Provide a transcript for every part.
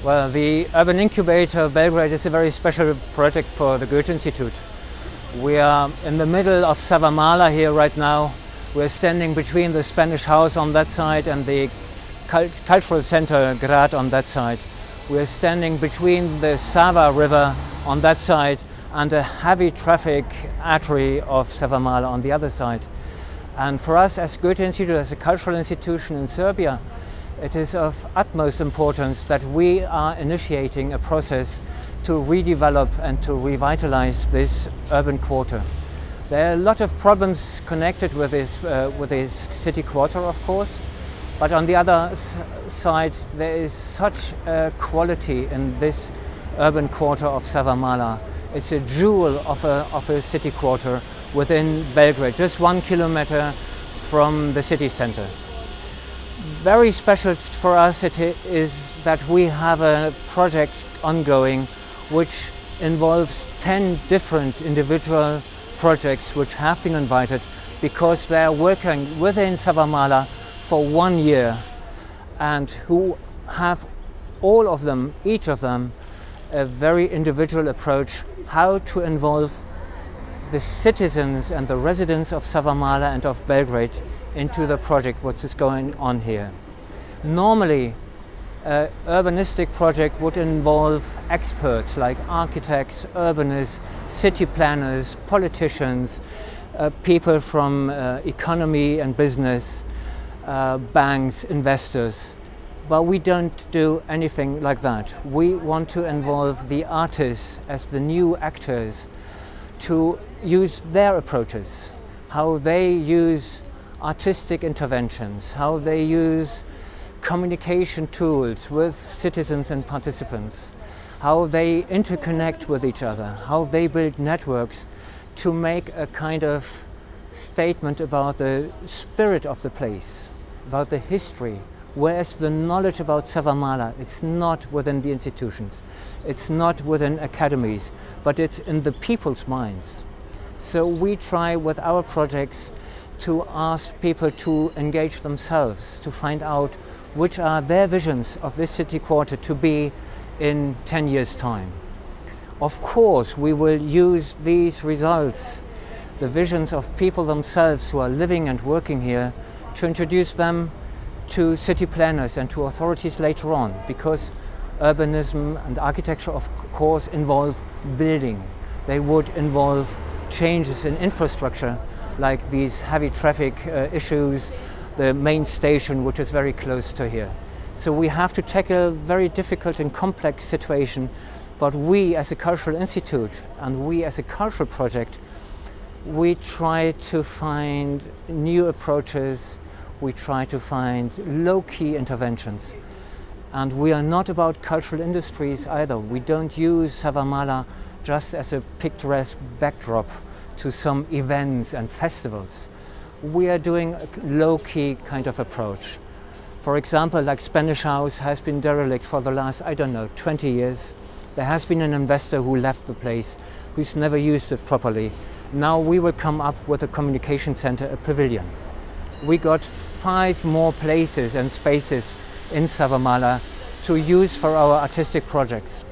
Well, the Urban Incubator Belgrade is a very special project for the Goethe-Institut. We are in the middle of Savamala here right now. We're standing between the Spanish house on that side and the cultural center Grad on that side. We're standing between the Sava river on that side and a heavy traffic artery of Savamala on the other side. And for us as Goethe-Institut, as a cultural institution in Serbia, it is of utmost importance that we are initiating a process to redevelop and to revitalize this urban quarter. There are a lot of problems connected with this city quarter, of course, but on the other side there is such a quality in this urban quarter of Savamala. It's a jewel of a city quarter within Belgrade, just 1 kilometer from the city center. Very special for us it is that we have a project ongoing which involves 10 different individual projects which have been invited because they are working within Savamala for 1 year and who have all of them, each of them, a very individual approach how to involve the citizens and the residents of Savamala and of Belgrade into the project, what is going on here. Normally, an urbanistic project would involve experts like architects, urbanists, city planners, politicians, people from economy and business, banks, investors. But we don't do anything like that. We want to involve the artists as the new actors to use their approaches, how they use artistic interventions, how they use communication tools with citizens and participants, how they interconnect with each other, how they build networks to make a kind of statement about the spirit of the place, about the history. Whereas the knowledge about Savamala, it's not within the institutions, it's not within academies, but it's in the people's minds. So we try with our projects to ask people to engage themselves, to find out which are their visions of this city quarter to be in 10 years' time. Of course, we will use these results, the visions of people themselves who are living and working here, to introduce them to city planners and to authorities later on, because urbanism and architecture of course involve building. They would involve changes in infrastructure like these heavy traffic issues, the main station which is very close to here. So we have to tackle a very difficult and complex situation, but we as a cultural institute and we as a cultural project, we try to find new approaches. We try to find low-key interventions. And we are not about cultural industries either. We don't use Savamala just as a picturesque backdrop to some events and festivals. We are doing a low-key kind of approach. For example, like Spanish House has been derelict for the last, I don't know, 20 years. There has been an investor who left the place, who's never used it properly. Now we will come up with a communication center, a pavilion. We got 5 more places and spaces in Savamala to use for our artistic projects.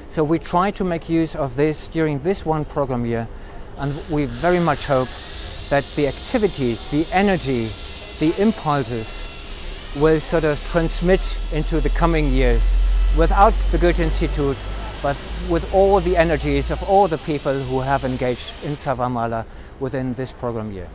So we try to make use of this during this one program year, and we very much hope that the activities, the energy, the impulses will sort of transmit into the coming years without the Goethe-Institut, but with all the energies of all the people who have engaged in Savamala within this program year.